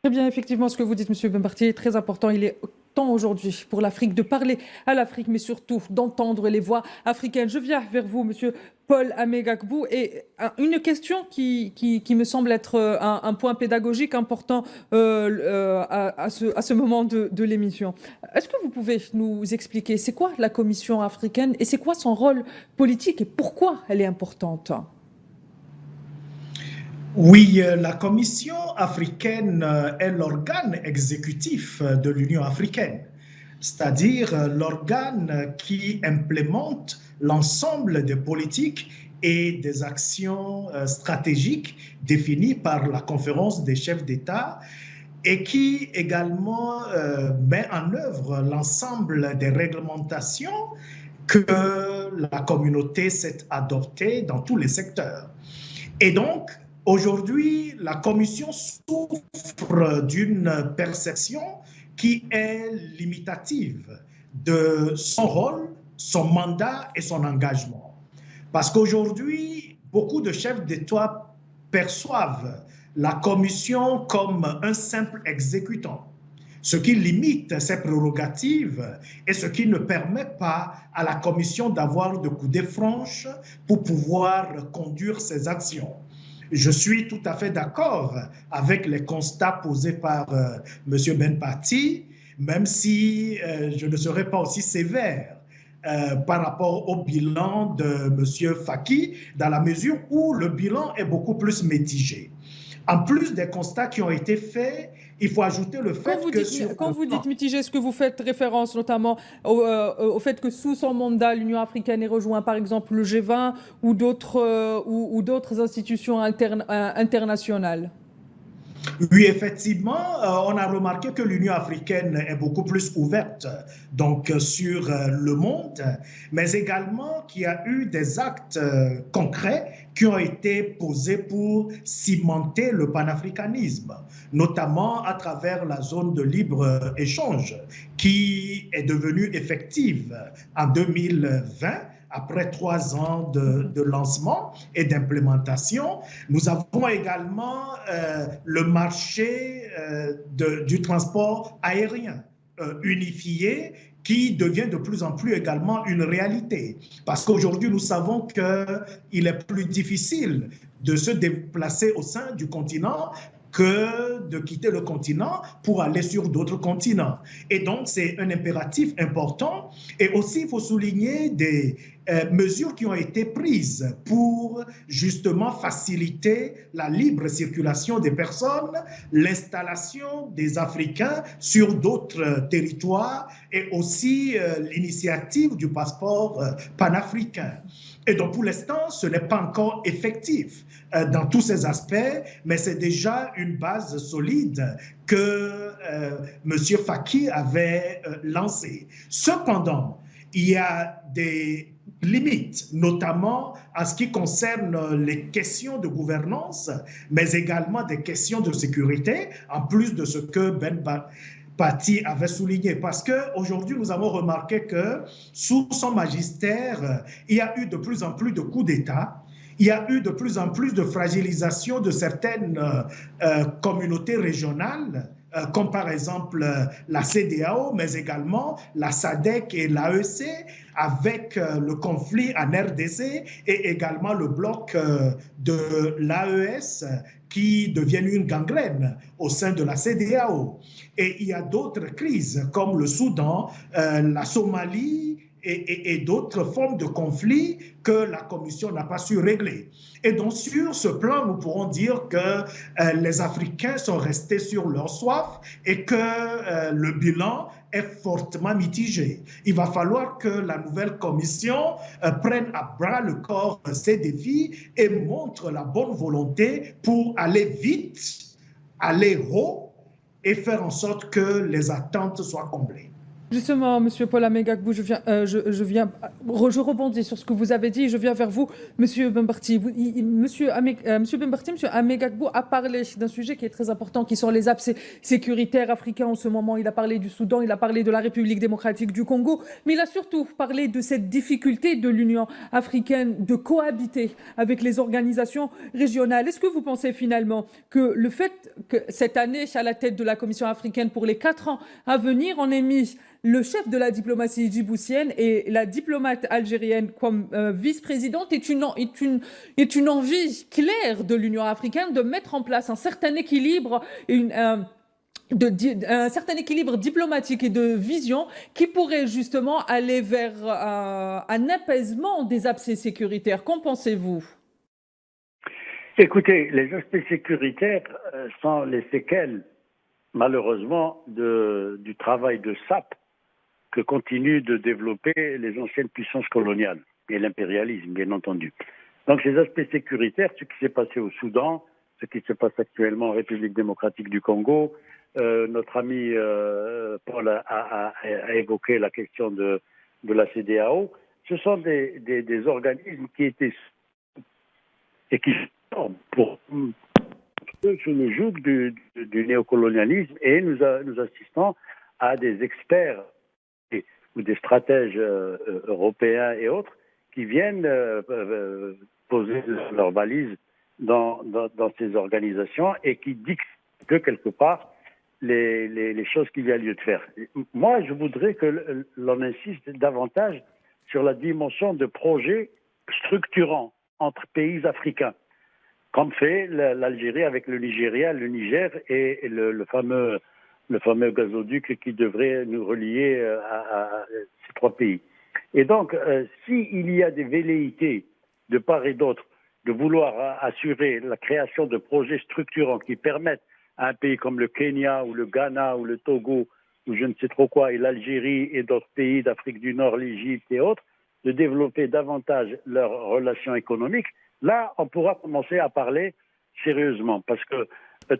Très bien, effectivement, ce que vous dites, M. Bembarti, est très important. Il est temps aujourd'hui pour l'Afrique de parler à l'Afrique, mais surtout d'entendre les voix africaines. Je viens vers vous, M. Paul Amegagbou, et une question qui me semble être un point pédagogique important à ce moment de l'émission. Est-ce que vous pouvez nous expliquer c'est quoi la Commission africaine et c'est quoi son rôle politique et pourquoi elle est importante ? Oui, la Commission africaine est l'organe exécutif de l'Union africaine, c'est-à-dire l'organe qui implémente l'ensemble des politiques et des actions stratégiques définies par la conférence des chefs d'État et qui également met en œuvre l'ensemble des réglementations que la communauté s'est adoptée dans tous les secteurs. Et donc, aujourd'hui, la Commission souffre d'une perception qui est limitative de son rôle, son mandat et son engagement. Parce qu'aujourd'hui, beaucoup de chefs d'État perçoivent la Commission comme un simple exécutant, ce qui limite ses prérogatives et ce qui ne permet pas à la Commission d'avoir de coudées franches pour pouvoir conduire ses actions. Je suis tout à fait d'accord avec les constats posés par M. Ben-Patti, même si je ne serai pas aussi sévère par rapport au bilan de M. Faki, dans la mesure où le bilan est beaucoup plus mitigé. En plus des constats qui ont été faits, il faut ajouter le fait Quand vous dites mitigé, est-ce que vous faites référence notamment au fait que sous son mandat, l'Union africaine ait rejoint par exemple le G20 ou d'autres institutions internationales? Oui, effectivement, on a remarqué que l'Union africaine est beaucoup plus ouverte donc, sur le monde, mais également qu'il y a eu des actes concrets qui ont été posés pour cimenter le panafricanisme, notamment à travers la zone de libre-échange qui est devenue effective en 2020. Après 3 ans de lancement et d'implémentation, nous avons également le marché du transport aérien unifié qui devient de plus en plus également une réalité. Parce qu'aujourd'hui, nous savons qu'il est plus difficile de se déplacer au sein du continent que de quitter le continent pour aller sur d'autres continents. Et donc, c'est un impératif important. Et aussi, il faut souligner des mesures qui ont été prises pour justement faciliter la libre circulation des personnes, l'installation des Africains sur d'autres territoires et aussi l'initiative du passeport panafricain. Et donc, pour l'instant, ce n'est pas encore effectif dans tous ces aspects, mais c'est déjà une base solide que M. Faki avait lancée. Cependant, il y a des limites, notamment en ce qui concerne les questions de gouvernance, mais également des questions de sécurité, en plus de ce que Ben-Patti avait souligné. Parce qu'aujourd'hui, nous avons remarqué que sous son magistère, il y a eu de plus en plus de coups d'État, il y a eu de plus en plus de fragilisation de certaines communautés régionales, comme par exemple la CEDEAO, mais également la SADC et l'AEC, avec le conflit en RDC et également le bloc de l'AES qui deviennent une gangrène au sein de la CEDEAO. Et il y a d'autres crises comme le Soudan, la Somalie, et d'autres formes de conflits que la Commission n'a pas su régler. Et donc, sur ce plan, nous pourrons dire que les Africains sont restés sur leur soif et que le bilan est fortement mitigé. Il va falloir que la nouvelle Commission prenne à bras le corps ces défis et montre la bonne volonté pour aller vite, aller haut et faire en sorte que les attentes soient comblées. Justement, Monsieur Paul Amegagbou, je rebondis sur ce que vous avez dit et je viens vers vous, Monsieur Ben-Patti. Monsieur Amegagbou a parlé d'un sujet qui est très important, qui sont les aspects sécuritaires africains en ce moment. Il a parlé du Soudan, il a parlé de la République démocratique du Congo, mais il a surtout parlé de cette difficulté de l'Union africaine de cohabiter avec les organisations régionales. Est-ce que vous pensez finalement que le fait que cette année, à la tête de la Commission africaine pour les 4 ans à venir, on ait mis le chef de la diplomatie djiboutienne et la diplomate algérienne comme vice-présidente est une envie claire de l'Union africaine de mettre en place un certain équilibre, un certain équilibre diplomatique et de vision qui pourrait justement aller vers un apaisement des abcès sécuritaires. Qu'en pensez-vous ? Écoutez, les aspects sécuritaires sont les séquelles, malheureusement, du travail de sape que continuent de développer les anciennes puissances coloniales et l'impérialisme, bien entendu. Donc ces aspects sécuritaires, ce qui s'est passé au Soudan, ce qui se passe actuellement en République démocratique du Congo, notre ami Paul a évoqué la question de la CEDEAO, ce sont des organismes qui étaient et qui sont pour sous le joug du néocolonialisme, et nous assistons à des experts ou des stratèges européens et autres qui viennent poser leurs valises dans ces organisations et qui dictent que quelque part les choses qu'il y a lieu de faire. Moi, je voudrais que l'on insiste davantage sur la dimension de projets structurants entre pays africains, comme fait l'Algérie avec le Nigeria, le Niger et le fameux gazoduc qui devrait nous relier à ces trois pays. Et donc, s'il y a des velléités de part et d'autre de vouloir assurer la création de projets structurants qui permettent à un pays comme le Kenya ou le Ghana ou le Togo ou je ne sais trop quoi, et l'Algérie et d'autres pays d'Afrique du Nord, l'Égypte et autres, de développer davantage leurs relations économiques, là, on pourra commencer à parler sérieusement. Parce que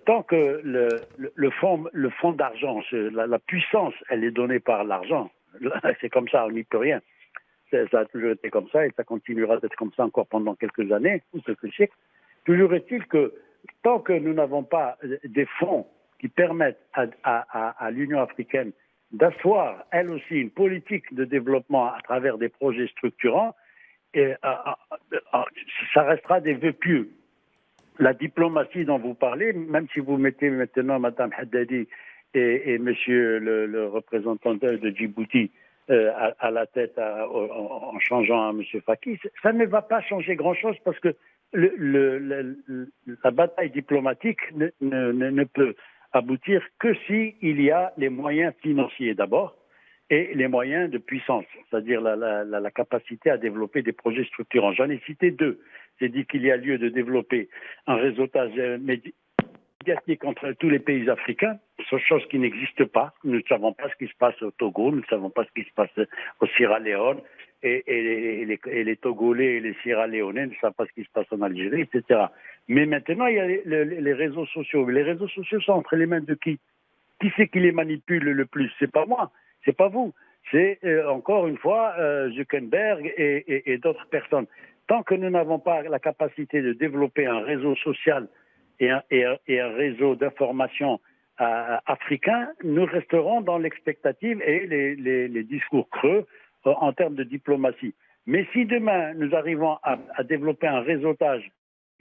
tant que le fonds d'argent, la puissance, elle est donnée par l'argent, c'est comme ça, on n'y peut rien. Ça a toujours été comme ça et ça continuera d'être comme ça encore pendant quelques années ou quelques siècles. Toujours est-il que tant que nous n'avons pas des fonds qui permettent à l'Union africaine d'asseoir, elle aussi, une politique de développement à travers des projets structurants, et, ça restera des vœux pieux. La diplomatie dont vous parlez, même si vous mettez maintenant Mme Haddadi et Monsieur le représentant de Djibouti à la tête en changeant à M. Faki, ça ne va pas changer grand-chose parce que la bataille diplomatique ne peut aboutir que s'il y a les moyens financiers d'abord et les moyens de puissance, c'est-à-dire la capacité à développer des projets structurants. J'en ai cité deux. J'ai dit qu'il y a lieu de développer un réseautage médiatique entre tous les pays africains, chose qui n'existe pas. Nous ne savons pas ce qui se passe au Togo, nous ne savons pas ce qui se passe au Sierra Leone, et les Togolais et les Sierra Léonais ne savent pas ce qui se passe en Algérie, etc. Mais maintenant, il y a les réseaux sociaux. Les réseaux sociaux sont entre les mains de qui? Qui c'est qui les manipule le plus? C'est pas moi, c'est pas vous. C'est encore une fois Zuckerberg et d'autres personnes. Tant que nous n'avons pas la capacité de développer un réseau social et un réseau d'information africain, nous resterons dans l'expectative et les discours creux en termes de diplomatie. Mais si demain nous arrivons à développer un réseautage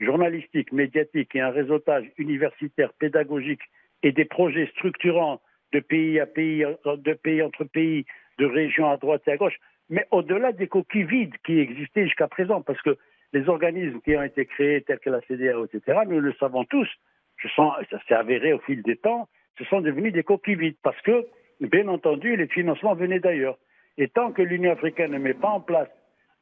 journalistique, médiatique et un réseautage universitaire, pédagogique et des projets structurants de pays à pays, de pays entre pays, de régions à droite et à gauche, mais au-delà des coquilles vides qui existaient jusqu'à présent, parce que les organismes qui ont été créés, tels que la CEDEAO, etc., nous le savons tous, ça s'est avéré au fil des temps, ce sont devenus des coquilles vides, parce que, bien entendu, les financements venaient d'ailleurs. Et tant que l'Union africaine ne met pas en place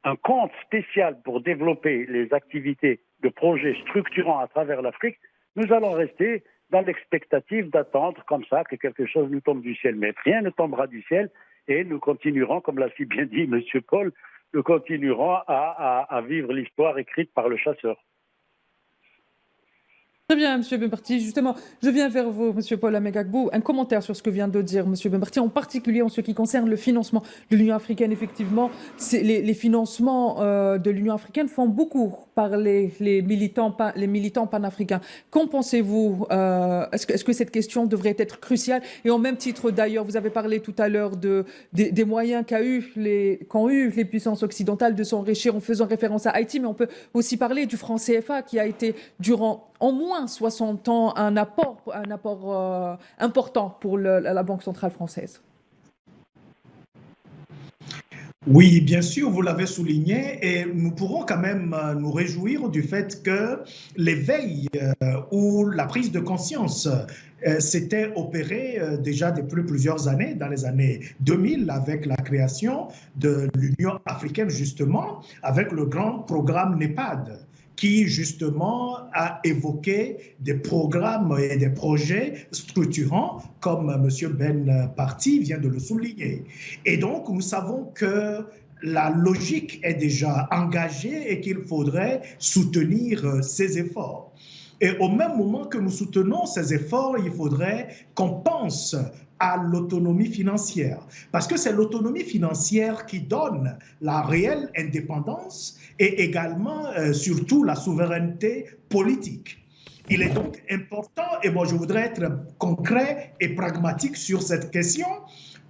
un compte spécial pour développer les activités de projets structurants à travers l'Afrique, nous allons rester dans l'expectative d'attendre comme ça que quelque chose nous tombe du ciel. Mais rien ne tombera du ciel et nous continuerons, comme l'a si bien dit M. Paul, nous continuerons à vivre l'histoire écrite par le chasseur. Très bien, M. Benparti. Justement, je viens vers vous, M. Paul Amegagbou. Un commentaire sur ce que vient de dire M. Benparti, en particulier en ce qui concerne le financement de l'Union africaine. Effectivement, les financements de l'Union africaine font beaucoup parler les militants panafricains. Qu'en pensez-vous? Est-ce que cette question devrait être cruciale? Et en même titre, d'ailleurs, vous avez parlé tout à l'heure des moyens qu'ont eu les puissances occidentales de s'enrichir en faisant référence à Haïti, mais on peut aussi parler du franc CFA qui a été durant au moins 60 ans un apport important pour la Banque centrale française. Oui, bien sûr, vous l'avez souligné, et nous pourrons quand même nous réjouir du fait que l'éveil ou la prise de conscience s'était opérée déjà depuis plusieurs années, dans les années 2000, avec la création de l'Union africaine, justement, avec le grand programme NEPAD, qui justement a évoqué des programmes et des projets structurants, comme M. Ben Parti vient de le souligner. Et donc, nous savons que la logique est déjà engagée et qu'il faudrait soutenir ces efforts. Et au même moment que nous soutenons ces efforts, il faudrait qu'on pense à l'autonomie financière. Parce que c'est l'autonomie financière qui donne la réelle indépendance et également, surtout, la souveraineté politique. Il est donc important, et moi je voudrais être concret et pragmatique sur cette question,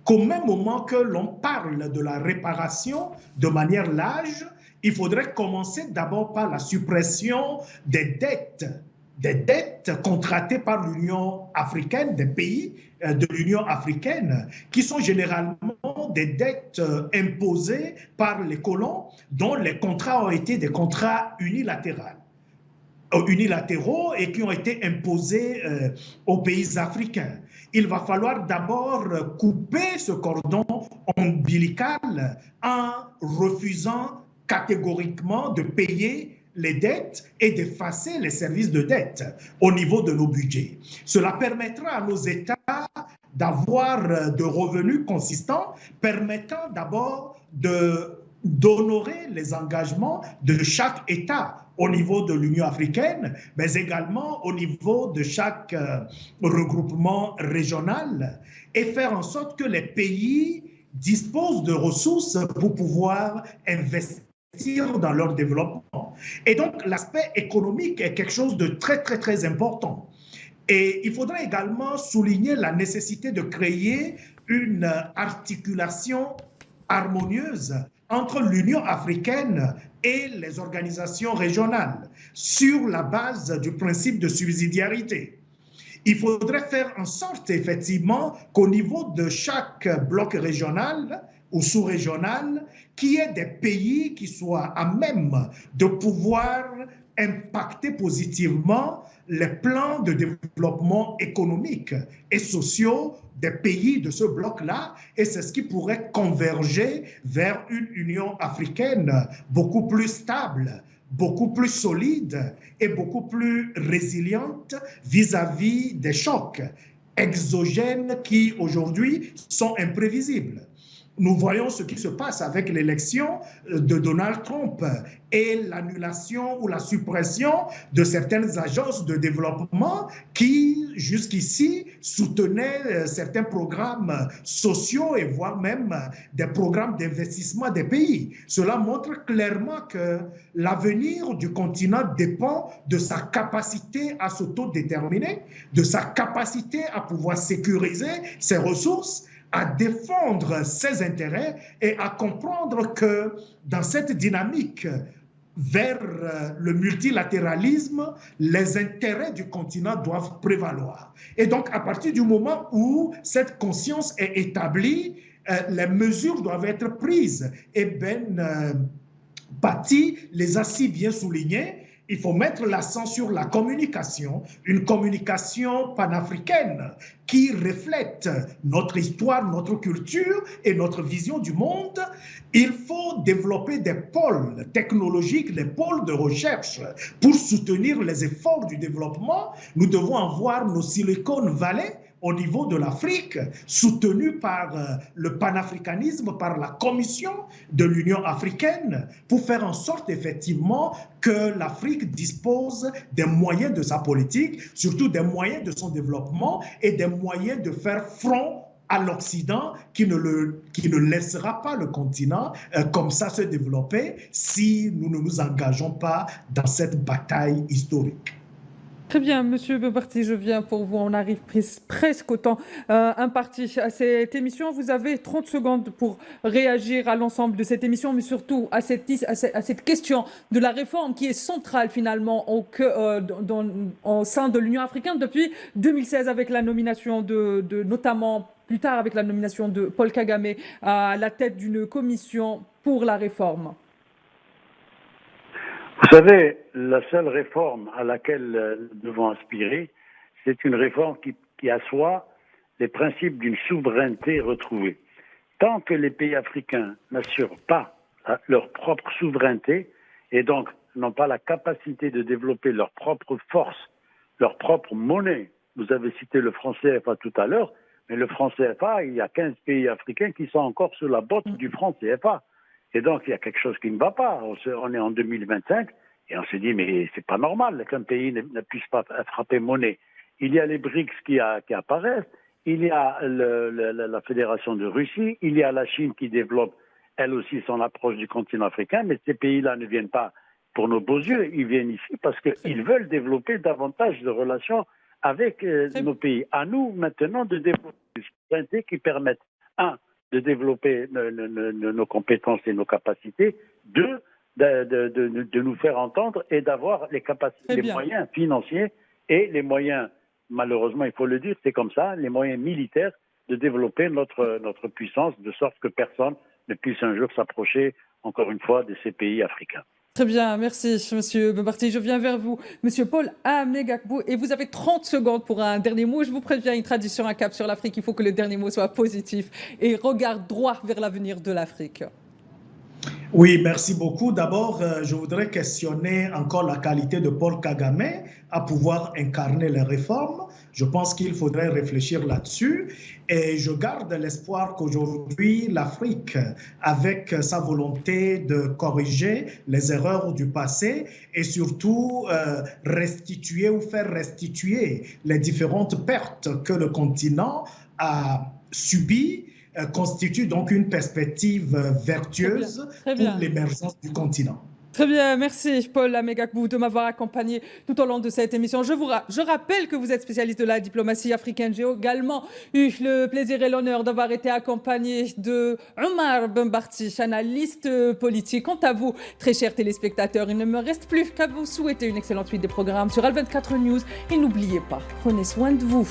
qu'au même moment que l'on parle de la réparation de manière large, il faudrait commencer d'abord par la suppression des dettes contractées par l'Union africaine, des pays de l'Union africaine, qui sont généralement des dettes imposées par les colons, dont les contrats ont été des contrats unilatéraux et qui ont été imposés aux pays africains. Il va falloir d'abord couper ce cordon ombilical en refusant catégoriquement de payer les dettes et d'effacer les services de dette au niveau de nos budgets. Cela permettra à nos États d'avoir de revenus consistants, permettant d'abord d'honorer les engagements de chaque État au niveau de l'Union africaine, mais également au niveau de chaque regroupement régional, et faire en sorte que les pays disposent de ressources pour pouvoir investir dans leur développement. Et donc, l'aspect économique est quelque chose de très, très, très important. Et il faudra également souligner la nécessité de créer une articulation harmonieuse entre l'Union africaine et les organisations régionales sur la base du principe de subsidiarité. Il faudrait faire en sorte, effectivement, qu'au niveau de chaque bloc régional ou sous-régional, qu'il y ait des pays qui soient à même de pouvoir impacter positivement les plans de développement économique et sociaux des pays de ce bloc-là, et c'est ce qui pourrait converger vers une Union africaine beaucoup plus stable, beaucoup plus solide et beaucoup plus résiliente vis-à-vis des chocs exogènes qui aujourd'hui sont imprévisibles. Nous voyons ce qui se passe avec l'élection de Donald Trump et l'annulation ou la suppression de certaines agences de développement qui, jusqu'ici, soutenaient certains programmes sociaux et voire même des programmes d'investissement des pays. Cela montre clairement que l'avenir du continent dépend de sa capacité à s'autodéterminer, de sa capacité à pouvoir sécuriser ses ressources, à défendre ses intérêts et à comprendre que dans cette dynamique vers le multilatéralisme, les intérêts du continent doivent prévaloir. Et donc, à partir du moment où cette conscience est établie, les mesures doivent être prises. Et Ben Patti les a si bien soulignées. Il faut mettre l'accent sur la communication, une communication panafricaine qui reflète notre histoire, notre culture et notre vision du monde. Il faut développer des pôles technologiques, des pôles de recherche pour soutenir les efforts du développement. Nous devons avoir nos Silicon Valley au niveau de l'Afrique, soutenu par le panafricanisme, par la Commission de l'Union africaine, pour faire en sorte effectivement que l'Afrique dispose des moyens de sa politique, surtout des moyens de son développement et des moyens de faire front à l'Occident qui ne laissera pas le continent comme ça se développer si nous ne nous engageons pas dans cette bataille historique. Très bien, Monsieur Beparti, je viens pour vous. On arrive presque au temps imparti à cette émission. Vous avez 30 secondes pour réagir à l'ensemble de cette émission, mais surtout à cette question de la réforme qui est centrale finalement au sein de l'Union africaine depuis 2016 avec la nomination notamment plus tard avec la nomination de Paul Kagame à la tête d'une commission pour la réforme. Vous savez, la seule réforme à laquelle nous devons aspirer, c'est une réforme qui assoit les principes d'une souveraineté retrouvée. Tant que les pays africains n'assurent pas leur propre souveraineté, et donc n'ont pas la capacité de développer leur propre force, leur propre monnaie. Vous avez cité le franc CFA tout à l'heure, mais le franc CFA, il y a 15 pays africains qui sont encore sous la botte du franc CFA. Et donc, il y a quelque chose qui ne va pas. On est en 2025 et on se dit, mais c'est pas normal qu'un pays ne puisse pas frapper monnaie. Il y a les BRICS qui apparaissent, il y a la Fédération de Russie, il y a la Chine qui développe, elle aussi, son approche du continent africain, mais ces pays-là ne viennent pas pour nos beaux yeux, ils viennent ici parce qu'ils veulent développer davantage de relations avec nos pays. À nous, maintenant, de développer des souverainetés qui permettent, de développer nos compétences et nos capacités, de nous faire entendre et d'avoir les capacités, les moyens financiers et les moyens, malheureusement, il faut le dire, c'est comme ça, les moyens militaires de développer notre puissance, de sorte que personne ne puisse un jour s'approcher, encore une fois, de ces pays africains. Très bien, merci Monsieur Bombardier. Je viens vers vous, Monsieur Paul Amegagbou, et vous avez 30 secondes pour un dernier mot. Je vous préviens, une tradition, un cap sur l'Afrique, il faut que le dernier mot soit positif et regarde droit vers l'avenir de l'Afrique. Oui, merci beaucoup. D'abord, je voudrais questionner encore la qualité de Paul Kagame à pouvoir incarner les réformes. Je pense qu'il faudrait réfléchir là-dessus et je garde l'espoir qu'aujourd'hui, l'Afrique, avec sa volonté de corriger les erreurs du passé et surtout restituer ou faire restituer les différentes pertes que le continent a subies, constitue donc une perspective vertueuse pour l'émergence du continent. Très bien, merci Paul Amegagbou de m'avoir accompagné tout au long de cette émission. Je rappelle que vous êtes spécialiste de la diplomatie africaine. J'ai également eu le plaisir et l'honneur d'avoir été accompagné de Omar Bombardier, analyste politique. Quant à vous, très chers téléspectateurs, il ne me reste plus qu'à vous souhaiter une excellente suite des programmes sur Al24 News. Et n'oubliez pas, prenez soin de vous.